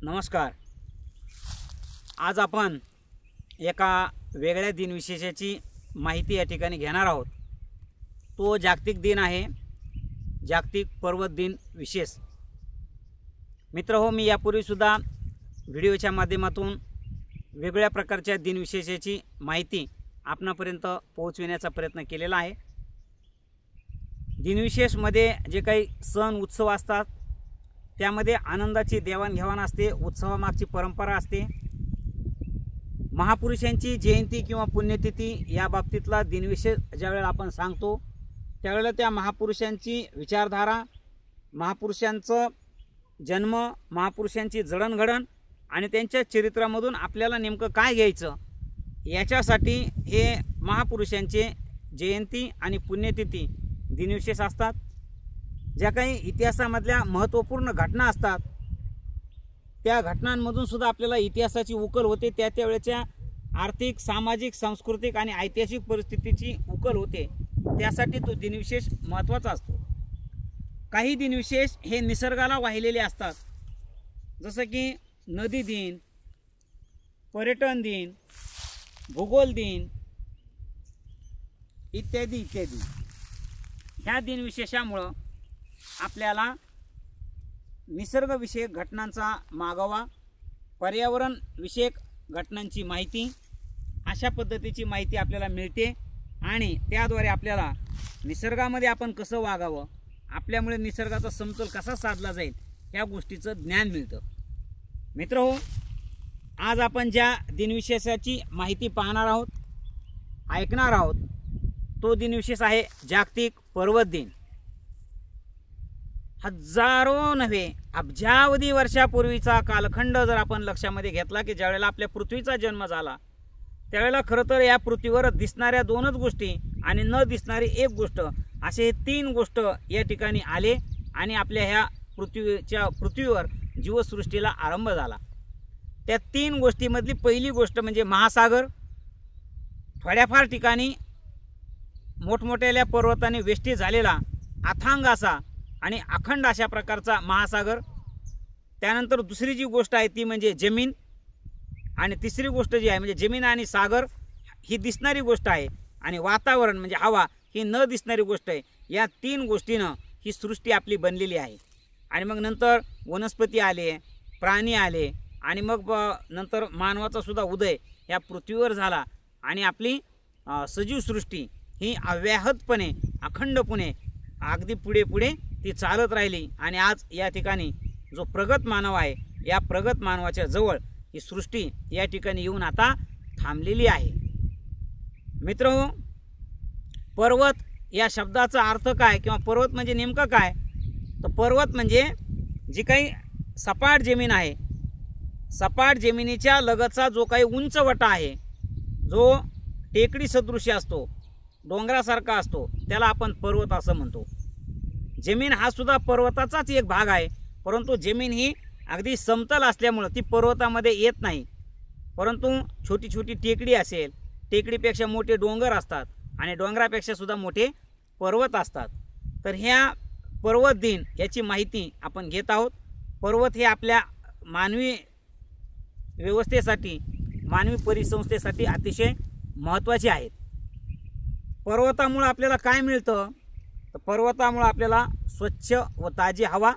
नमस्कार। आज आपण एका वेगळ्या दिनविशेषाची माहिती या ठिकाणी घेणार आहोत। तो जागतिक दिन आहे, जागतिक पर्वत दिन विशेष। मित्रहो, मी यापूर्वी सुद्धा व्हिडिओच्या माध्यमातून वेगळ्या प्रकारच्या दिनविशेषाची माहिती आपणापर्यंत पोहोचविण्याचा प्रयत्न केलेला आहे। दिनविशेषमध्ये जे काही सण उत्सव असतात त्यामध्ये आनंदाची देवाणघेवाण असते, उत्सवामागची परंपरा असते। महापुरुषांची जयंती किंवा पुण्यतिथी या बाबतीतला दिनविशेष ज्यावेळेला आपण सांगतो त्यावेळेला त्या महापुरुषांची विचारधारा, महापुरुषांचा जन्म, महापुरुषांची जडणघडण आणि त्यांच्या चरित्रामधून आपल्याला नेमकं काय घ्यायचं याच्यासाठी हे महापुरुषांचे जयंती आणि पुण्यतिथी दिनविशेष असतात। ज्या काही इतिहासामधल्या महत्त्वपूर्ण घटना असतात त्या घटनांमधून सुद्धा आपल्याला इतिहासाची उकल होते, त्यावेळेच्या आर्थिक, सामाजिक, सांस्कृतिक आणि ऐतिहासिक परिस्थितीची उकल होते। त्यासाठी तो दिनविशेष महत्त्वाचा असतो। काही दिनविशेष हे निसर्गाला वाहिलेले असतात, जसं की नदी दिन, पर्यटन दिन, भूगोल दिन इत्यादी इत्यादी। ह्या दिनविशेषामुळे आपल्याला निसर्गविषयक घटनांचा मागोवा, पर्यावरण विषयक घटनांची माहिती, अशा पद्धतीची माहिती आपल्याला मिळते आणि त्याद्वारे आपल्याला निसर्गामध्ये आपण कसं वागावं, आपल्यामुळे निसर्गाचा समतोल कसा साधला जाईल या गोष्टीचं ज्ञान मिळतं। मित्रहो, आज आपण ज्या दिनविशेषाची माहिती पाहणार आहोत, ऐकणार आहोत, तो दिनविशेष आहे जागतिक पर्वत दिन। हजारो नव्हे अब्जावधी वर्षापूर्वीचा कालखंड जर आपण लक्षामध्ये घेतला की ज्यावेळेला आपल्या पृथ्वीचा जन्म झाला त्यावेळेला खरं तर या पृथ्वीवर दिसणाऱ्या दोनच गोष्टी आणि न दिसणारी एक गोष्ट असे हे तीन गोष्ट या ठिकाणी आले आणि आपल्या ह्या पृथ्वीवर जीवसृष्टीला आरंभ झाला। त्या तीन गोष्टीमधली पहिली गोष्ट म्हणजे महासागर। थोड्याफार ठिकाणी मोठमोठ्या पर्वतांनी वेष्टीत झालेला अथांग असा आणि अखंड अशा प्रकारचा महासागर। त्यानंतर दुसरी जी गोष्ट आहे ती म्हणजे जमीन, आणि तिसरी गोष्ट जी आहे म्हणजे जमीन आणि सागर ही दिसणारी गोष्ट आहे, आणि वातावरण म्हणजे हवा ही न दिसणारी गोष्ट आहे। या तीन गोष्टीनं ही सृष्टी आपली बनलेली आहे। आणि मग नंतर वनस्पती आले, प्राणी आले, आणि मग नंतर मानवाचा सुद्धा उदय या पृथ्वीवर झाला आणि आपली सजीव सृष्टी ही अव्याहतपणे, अखंडपणे अगदी पुढे पुढे ती चालत राहिली। आणि आज या ठिकाणी जो प्रगत मानव आहे, या प्रगत मानवाच्या जवळ ही सृष्टी या ठिकाणी येऊन आता थांबलेली आहे। मित्रहो, पर्वत या शब्दाचा अर्थ काय किंवा पर्वत म्हणजे नेमकं काय, तर पर्वत म्हणजे जी काही सपाट जमीन आहे, सपाट जमिनीच्या लगतचा जो काही उंच वटा आहे, जो टेकडी सदृश्य असतो, डोंगरासारखा असतो, त्याला आपण पर्वत असं म्हणतो। जमीन हा सुद्धा पर्वताचाच एक भाग आहे, परंतु जमीन ही अगदी समतल असल्यामुळे ती पर्वतामध्ये येत नाही, परंतु छोटी छोटी टेकडी असेल, टेकडीपेक्षा मोठे डोंगर असतात आणि डोंगरापेक्षा सुद्धा मोठे पर्वत असतात। तर ह्या पर्वत दिन याची माहिती आपण घेत आहोत। पर्वत हे आपल्या मानवी व्यवस्थेसाठी, मानवी परिसंस्थेसाठी अतिशय महत्त्वाचे आहेत। पर्वतामुळे आपल्याला काय मिळतं, तर पर्वतामुळे आपल्याला स्वच्छ व ताजी हवा,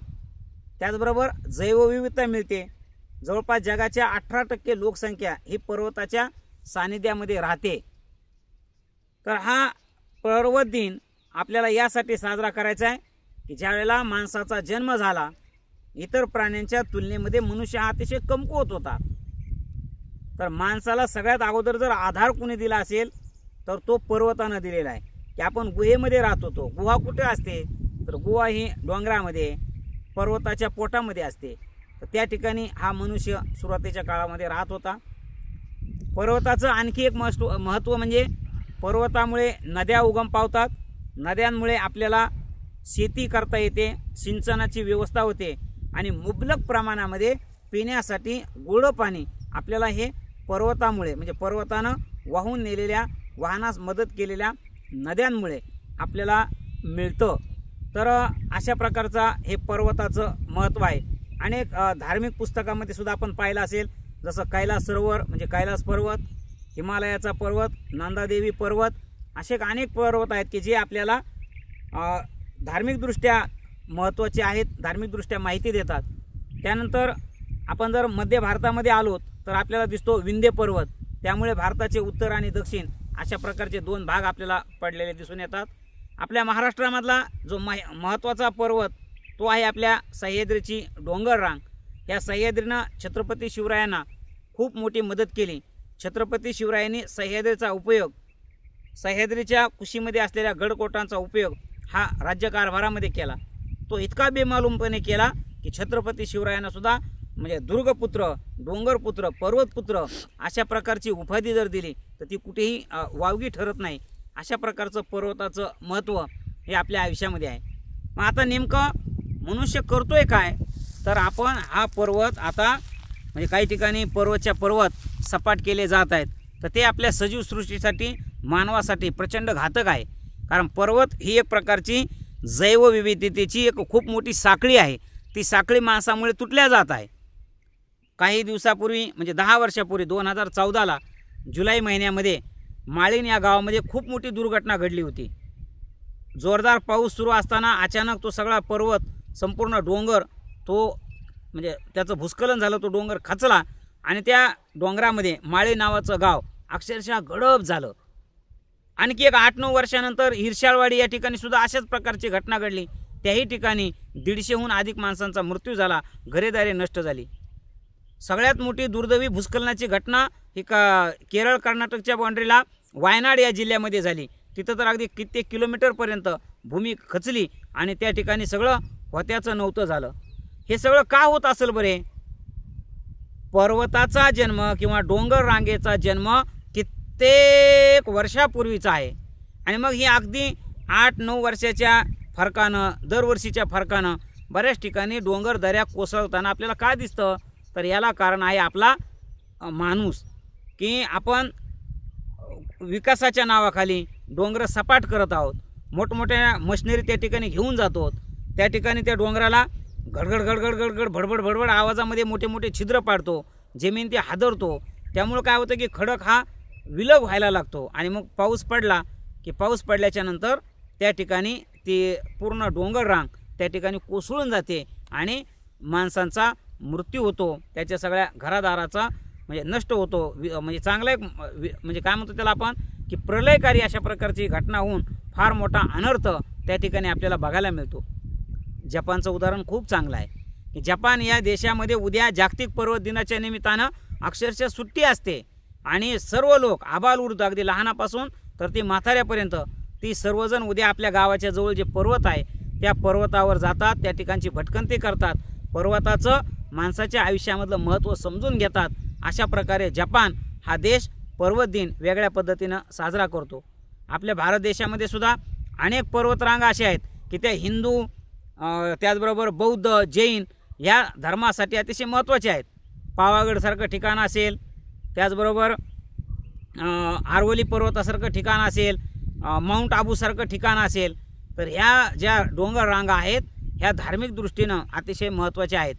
त्याचबरोबर जैवविविधता मिळते। जवळपास जगाच्या 18% लोकसंख्या ही पर्वताच्या सानिध्यामध्ये राहते। तर हा पर्वत दिन आपल्याला यासाठी साजरा करायचा आहे की ज्यावेळेला माणसाचा जन्म झाला, इतर प्राण्यांच्या तुलनेमध्ये मनुष्य हा अतिशय कमकुवत होता। तर माणसाला सगळ्यात अगोदर जर आधार कोणी दिला असेल तर तो पर्वतानं दिलेला आहे। की आपण गुहेमध्ये राहत होतो। गुहा कुठे असते, तर गुहा ही डोंगरामध्ये, पर्वताच्या पोटामध्ये असते। तर त्या ठिकाणी हा मनुष्य सुरुवातीच्या काळामध्ये राहत होता। पर्वताचं आणखी एक महत्त्व म्हणजे पर्वतामुळे नद्या उगम पावतात, नद्यांमुळे आपल्याला शेती करता येते, सिंचनाची व्यवस्था होते आणि मुबलक प्रमाणामध्ये पिण्यासाठी गोडं पाणी आपल्याला हे पर्वतामुळे म्हणजे पर्वतानं वाहून नेलेल्या, वाहनास मदत केलेल्या नद्यांमुळे आपल्याला मिळतं। तर अशा प्रकारचा हे पर्वताचं महत्त्व आहे। अनेक धार्मिक पुस्तकामध्ये सुद्धा आपण पाहिलं असेल, जसं कैलास सरोवर म्हणजे कैलास पर्वत, हिमालयाचा पर्वत, नंदादेवी पर्वत, असे अनेक पर्वत आहेत की जे आपल्याला धार्मिकदृष्ट्या महत्त्वाचे आहेत, धार्मिकदृष्ट्या माहिती देतात. त्यानंतर आपण जर मध्य भारतामध्ये आलो तर आपल्याला दिसतो विंध्य पर्वत. त्यामुळे भारताचे उत्तर आणि दक्षिण अशा प्रकारचे दोन भाग आपल्याला पडलेले दिसून येतात. आपल्या महाराष्ट्रामधला जो महत्त्वाचा पर्वत तो आहे आपल्या सह्याद्रीची डोंगर रांग. या सह्याद्रीनं छत्रपती शिवरायांना खूप मोठी मदत केली. छत्रपती शिवरायांनी सह्याद्रीचा उपयोग, सह्याद्रीच्या कुशीमध्ये असलेल्या गडकोटांचा उपयोग हा राज्यकारभारामध्ये केला. तो इतका बेमालूमपणे केला की छत्रपती शिवरायांना सुद्धा म्हणजे दुर्गपुत्र, डोंगरपुत्र, पर्वतपुत्र अशा प्रकारची उपाधी जर दिली तर ती कुठेही वावगी ठरत नाही. अशा प्रकारचं पर्वताचं महत्त्व हे आपल्या आयुष्यामध्ये आहे. मग आता नेमकं मनुष्य करतोय काय, तर आपण हा पर्वत आता म्हणजे काही ठिकाणी पर्वतच्या पर्वत सपाट केले जात आहेत, तर ते आपल्या सजीव सृष्टीसाठी, मानवासाठी प्रचंड घातक आहे. कारण पर्वत ही एक प्रकारची जैवविविधतेची एक खूप मोठी साखळी आहे. ती साखळी माणसामुळे तुटल्या जात आहे. काही दिवसापूर्वी म्हणजे 10 वर्षापूर्वी 2014ला जुलै महिन्यामध्ये माळीण या गावामध्ये खूप मोठी दुर्घटना घडली होती. जोरदार पाऊस सुरू असताना अचानक तो सगळा पर्वत, संपूर्ण डोंगर तो म्हणजे त्याचं भूस्खलन झालं, तो डोंगर खचला आणि त्या डोंगरामध्ये माळी नावाचं गाव अक्षरशः गडप झालं. आणखी एक 8-9 वर्षानंतर हिरशाळवाडी या ठिकाणी सुद्धा अशाच प्रकारची घटना घडली. त्याही ठिकाणी 150हून अधिक माणसांचा मृत्यू झाला, घरेदारे नष्ट झाली. सगळ्यात मोठी दुर्दैवी भूस्खलनाची घटना ही केरळ कर्नाटकच्या बाउंड्रीला वायनाड या जिल्ह्यामध्ये झाली. तिथं तर अगदी कित्येक किलोमीटरपर्यंत भूमी खचली आणि त्या ठिकाणी सगळं होत्याचं नव्हतं झालं. हे सगळं का होत असेल बरे? पर्वताचा जन्म किंवा डोंगर रांगेचा जन्म कित्येक वर्षापूर्वीचा आहे आणि मग ही अगदी 8-9 वर्षाच्या फरकानं, दरवर्षीच्या फरकानं बऱ्याच ठिकाणी डोंगर दऱ्या कोसळताना आपल्याला काय दिसतं, तर याला कारण आहे आपला माणूस, की आपण विकासाच्या नावाखाली डोंगर सपाट करत आहोत. मोठमोठ्या मशिनरी त्या ठिकाणी घेऊन जातो. त्या ठिकाणी त्या डोंगराला गडगड गडगड गडगड भडबड भडबड आवाजामध्ये मोठे मोठे छिद्र पाडतो, जमीन ते हादरतो. त्यामुळे काय होतं की खडक हा विलग व्हायला लागतो आणि मग पाऊस पडला की पाऊस पडल्याच्या नंतर त्या ठिकाणी ती पूर्ण डोंगर रांग त्या ठिकाणी कोसळून जाते आणि माणसांचा मृत्यू होतो. त्याच्या सगळ्या घरादाराचा म्हणजे नष्ट होतो. म्हणजे चांगला एक म्हणजे काय म्हणतो त्याला आपण की प्रलयकारी अशा प्रकारची घटना होऊन फार मोठा अनर्थ त्या ठिकाणी आपल्याला बघायला मिळतो. जपानचं उदाहरण खूप चांगलं आहे की जपान या देशामध्ये उद्या जागतिक पर्वत दिनाच्या निमित्तानं अक्षरशः सुट्टी असते आणि सर्व लोक आबालवृद्ध अगदी लहानापासून तर ती म्हाताऱ्यापर्यंत ती सर्वजण उद्या आपल्या गावाच्या जवळ जे पर्वत आहे त्या पर्वतावर जातात, त्या ठिकाणची भटकंती करतात, पर्वताचं माणसाच्या आयुष्यामधलं महत्त्व समजून घेतात. अशा प्रकारे जपान हा देश पर्वत दिन वेगळ्या पद्धतीनं साजरा करतो. आपल्या भारत देशामध्ये सुद्धा अनेक पर्वतरांगा अशा आहेत की त्या हिंदू त्याचबरोबर बौद्ध, जैन या धर्मासाठी अतिशय महत्त्वाचे आहेत. पावागडसारखं ठिकाण असेल, त्याचबरोबर आरवली पर्वतासारखं ठिकाण असेल, माउंट आबूसारखं ठिकाण असेल, तर ह्या ज्या डोंगर रांगा आहेत ह्या धार्मिक दृष्टीनं अतिशय महत्त्वाच्या आहेत.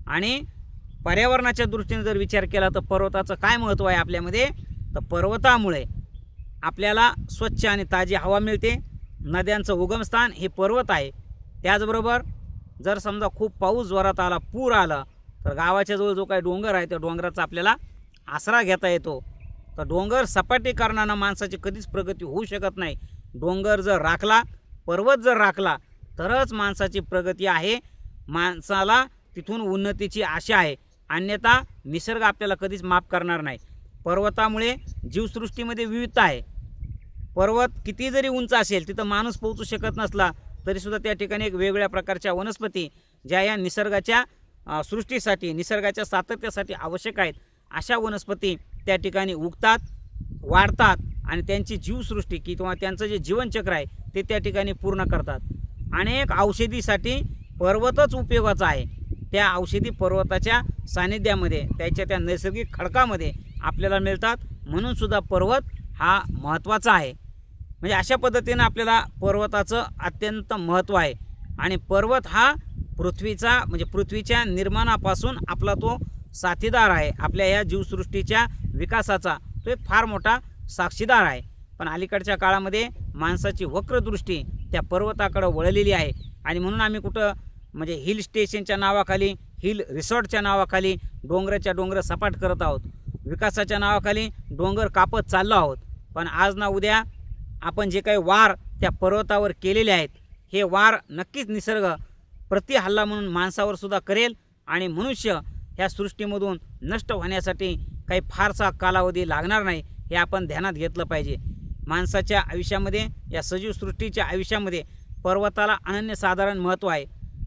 आणि पर्यावरणाच्या दृष्टीने जर विचार केला तर पर्वताचं काय महत्त्व आहे आपल्यामध्ये, तर पर्वतामुळे आपल्याला स्वच्छ आणि ताजी हवा मिळते. नद्यांचं उगमस्थान हे पर्वत आहे. त्याचबरोबर जर समजा खूप पाऊस जोरात आला, पूर आला, तर गावाच्या जवळ जो काही डोंगर आहे त्या डोंगराचा आपल्याला आसरा घेता येतो. तर डोंगर सपाटीकरणानं माणसाची कधीच प्रगती होऊ शकत नाही. डोंगर जर राखला, पर्वत जर राखला तरच माणसाची प्रगती आहे, माणसाला तिथून उन्नतीची आशा आहे. अन्यथा निसर्ग आपल्याला कधीच माफ करणार नाही. पर्वतामुळे जीवसृष्टीमध्ये विविधता आहे. पर्वत किती जरी उंच असेल तिथं माणूस पोहोचू शकत नसला तरीसुद्धा त्या ठिकाणी एक वेगवेगळ्या प्रकारच्या वनस्पती ज्या या निसर्गाच्या सृष्टीसाठी, निसर्गाच्या सातत्यासाठी आवश्यक आहेत, अशा वनस्पती त्या ठिकाणी उगतात, वाढतात आणि त्यांची जीवसृष्टी किंवा त्यांचं जे जीवनचक्र आहे ते त्या ठिकाणी पूर्ण करतात. अनेक औषधीसाठी पर्वतच उपयोगाचा आहे. त्या औषधी पर्वताच्या सानिध्यामध्ये, त्याच्या त्या नैसर्गिक खडकामध्ये आपल्याला मिळतात. म्हणून सुद्धा पर्वत हा महत्त्वाचा आहे. म्हणजे अशा पद्धतीनं आपल्याला पर्वताचं अत्यंत महत्त्व आहे. आणि पर्वत हा पृथ्वीचा म्हणजे पृथ्वीच्या निर्माणापासून आपला तो साथीदार आहे, आपल्या या जीवसृष्टीच्या विकासाचा तो एक फार मोठा साक्षीदार आहे. पण अलीकडच्या काळामध्ये माणसाची वक्रदृष्टी त्या पर्वताकडे वळलेली आहे आणि म्हणून आम्ही कुठं म्हणजे हिल स्टेशनच्या नावाखाली, हिल रिसॉर्टच्या नावाखाली डोंगराच्या डोंगर सपाट करत आहोत, विकासाच्या नावाखाली डोंगर कापत चाललो आहोत. पण आज ना उद्या आपण जे काही वार त्या पर्वतावर केलेले आहेत, हे वार नक्कीच निसर्ग प्रतिहल्ला म्हणून माणसावर सुद्धा करेल आणि मनुष्य ह्या सृष्टीमधून नष्ट होण्यासाठी काही फारसा कालावधी लागणार नाही, हे आपण ध्यानात घेतलं पाहिजे. माणसाच्या आयुष्यामध्ये, या सजीव सृष्टीच्या आयुष्यामध्ये पर्वताला अनन्यसाधारण महत्त्व आहे.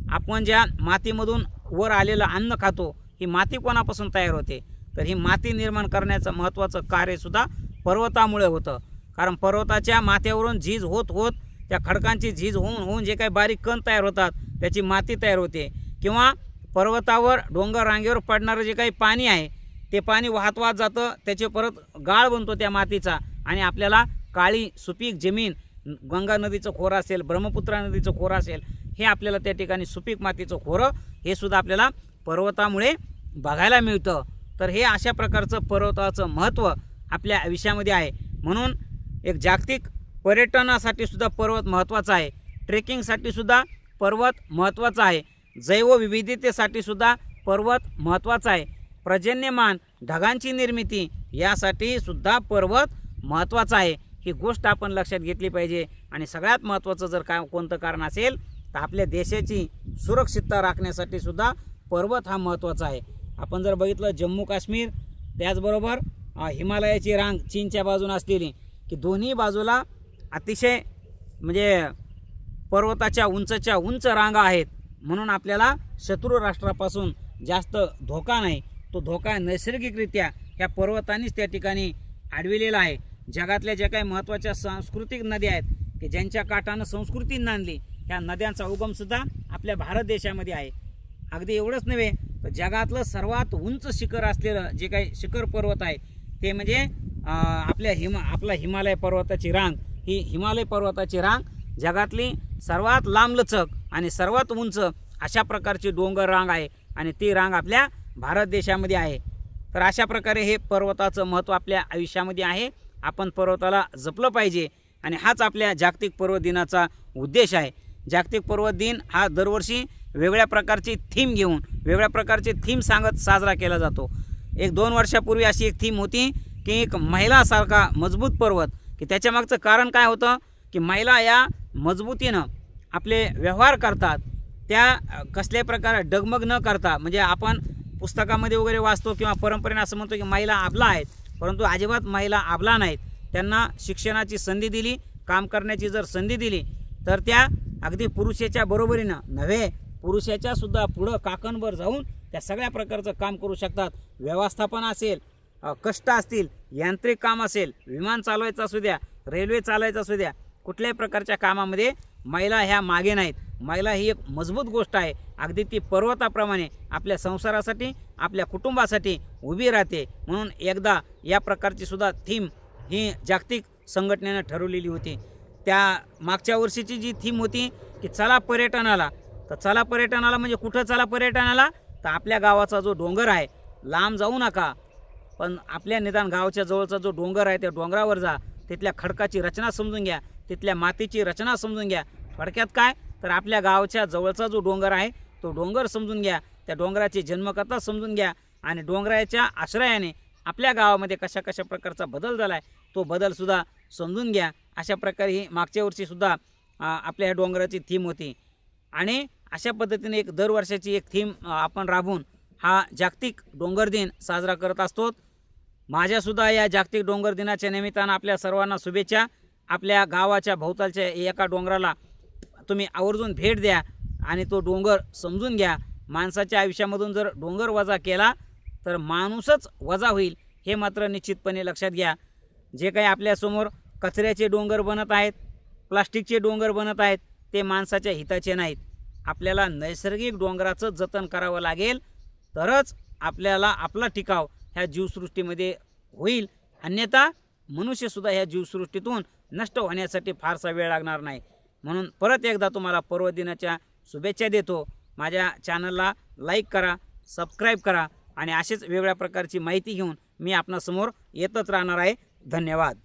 आपण ज्या मातीमधून वर आलेलं अन्न खातो, ही माती कोणापासून तयार होते? तर ही माती निर्माण करण्याचं महत्त्वाचं कार्यसुद्धा पर्वतामुळे होतं. कारण पर्वताच्या माथ्यावरून झीज होत होत त्या खडकांची झीज होऊन जे काही बारीक कण तयार होतात त्याची माती तयार होते. किंवा पर्वतावर डोंगर रांगेवर पडणारं जे काही पाणी आहे ते पाणी वाहत वाहत जातं, त्याचे परत गाळ बनतो त्या मातीचा आणि आपल्याला काळी सुपीक जमीन, गंगा नदीचं खोरं असेल, ब्रह्मपुत्रा नदीचं खोरं असेल, हे आपल्याला त्या ठिकाणी सुपीक मातीचं खोरं हे सुद्धा आपल्याला पर्वतामुळे बघायला मिळतं. तर हे अशा प्रकारचं पर्वताचं महत्त्व आपल्या आयुष्यामध्ये आहे. म्हणून एक जागतिक पर्यटनासाठी सुद्धा पर्वत महत्त्वाचा आहे, ट्रेकिंगसाठी सुद्धा पर्वत महत्त्वाचा आहे, जैवविविधतेसाठी सुद्धा पर्वत महत्त्वाचा आहे, पर्जन्यमान ढगांची निर्मिती यासाठी सुद्धा पर्वत महत्त्वाचा आहे. ही गोष्ट आपण लक्षात घेतली पाहिजे. आणि सगळ्यात महत्त्वाचं जर काय कोणतं कारण असेल तर आपल्या देशाची सुरक्षितता राखण्यासाठी सुद्धा पर्वत हा महत्त्वाचा आहे. आपण जर बघितलं जम्मू काश्मीर, त्याचबरोबर हिमालयाची रांग चीनच्या बाजूने असलेली, की दोन्ही बाजूला अतिशय म्हणजे पर्वताच्या उंचच्या उंच रांगा आहेत. म्हणून आपल्याला शत्रू राष्ट्रापासून जास्त धोका नाही. तो धोका नैसर्गिकरित्या ह्या पर्वतांनीच त्या ठिकाणी अडविलेला आहे. जगातल्या ज्या काही महत्त्वाच्या सांस्कृतिक नद्या आहेत की ज्यांच्या काठानं संस्कृती नांदली, ह्या नद्यांचा उगमसुद्धा आपल्या भारत देशामध्ये आहे. अगदी एवढंच नव्हे तर जगातलं सर्वात उंच शिखर असलेलं जे काही शिखर पर्वत आहे ते म्हणजे आपला हिमालय पर्वताची रांग. ही हिमालय पर्वताची रांग जगातली सर्वात लांबलचक आणि सर्वात उंच अशा प्रकारची डोंगर रांग आहे आणि ती रांग आपल्या भारत देशामध्ये आहे. तर अशा प्रकारे हे पर्वताचं महत्त्व आपल्या आयुष्यामध्ये आहे. आपण पर्वताला जपलं पाहिजे आणि हाच आपल्या जागतिक पर्वत दिनाचा उद्देश आहे. जागतिक पर्वत दिन हा दरवर्षी वेगळ्या प्रकारची थीम घेऊन, वेगळ्या प्रकारचे थीम सांगत साजरा केला जातो. 1-2 वर्षापूर्वी अशी एक थीम होती की एक महिलासारखा मजबूत पर्वत, की त्याच्यामागचं कारण काय होतं की महिला या मजबूतीनं आपले व्यवहार करतात, त्या कसल्याही प्रकारे डगमग न करता, म्हणजे आपण पुस्तकामध्ये वगैरे वाचतो किंवा परंपरेने असं म्हणतो की महिला अबला आहेत, परंतु अजिबात महिला अबला नाहीत. त्यांना शिक्षणाची संधी दिली, काम करण्याची जर संधी दिली तर त्या अगदी पुरुषाच्या बरोबरीनं नव्हे, पुरुषाच्या सुद्धा पुढं काकणभर जाऊन त्या सगळ्या प्रकारचं काम करू शकतात. व्यवस्थापन असेल, कष्ट असतील, यांत्रिक काम असेल, विमान चालवायचं असू द्या, रेल्वे चालवायचं असू द्या, कुठल्याही प्रकारच्या कामामध्ये महिला ह्या मागे नाहीत. महिला ही एक मजबूत गोष्ट आहे. अगदी ती पर्वताप्रमाणे आपल्या संसारासाठी, आपल्या कुटुंबासाठी उभी राहते. म्हणून एकदा या प्रकारची सुद्धा थीम ही जागतिक संघटनेनं ठरवलेली होती. त्या मागच्या वर्षीची जी थीम होती की चला पर्यटनाला, तर चला पर्यटनाला म्हणजे कुठं चला पर्यटनाला, तर आपल्या गावाचा जो डोंगर आहे, लांब जाऊ नका, पण आपल्या निदान गावाच्या जवळचा जो डोंगर आहे त्या डोंगरावर जा, तिथल्या खडकाची रचना समजून घ्या, तिथल्या मातीची रचना समजून घ्या. थोडक्यात काय तर आपल्या गावाच्या जवळचा जो डोंगर आहे तो डोंगर समजून घ्या, त्या डोंगराची जन्मकथा समजून घ्या आणि डोंगराच्या आश्रयाने आपल्या गावामध्ये कशा कशा प्रकारचा बदल झाला आहे तो बदलसुद्धा समजून घ्या. अशा प्रकारे ही मागच्या वर्षीसुद्धा आपल्या ह्या डोंगराची थीम होती. आणि अशा पद्धतीने एक दरवर्षाची एक थीम आपण राबवून हा जागतिक डोंगर दिन साजरा करत असतो. माझ्यासुद्धा या जागतिक डोंगर दिनाच्या निमित्तानं आपल्या सर्वांना शुभेच्छा. आपल्या गावाच्या भोवतालच्या एका डोंगराला तुम्ही आवर्जून भेट द्या आणि तो डोंगर समजून घ्या. माणसाच्या आयुष्यामधून जर डोंगर वजा केला तर माणूसच वजा होईल, हे मात्र निश्चितपणे लक्षात घ्या. जे काही आपल्यासमोर कचऱ्याचे डोंगर बनत आहेत, प्लास्टिकचे डोंगर बनत आहेत, ते माणसाच्या हिताचे नाहीत. आपल्याला नैसर्गिक डोंगराचं जतन करावं लागेल, तरच आपल्याला आपला टिकाव ह्या जीवसृष्टीमध्ये होईल. अन्यथा मनुष्यसुद्धा ह्या जीवसृष्टीतून नष्ट होण्यासाठी फारसा वेळ लागणार नाही. म्हणून परत एकदा तुम्हाला पर्वत दिनाच्या शुभेच्छा देतो. माझ्या चॅनलला लाईक करा, सबस्क्राईब करा आणि असेच वेगवेगळ्या प्रकारची माहिती घेऊन मी आपणासमोर येतच राहणार आहे. धन्यवाद.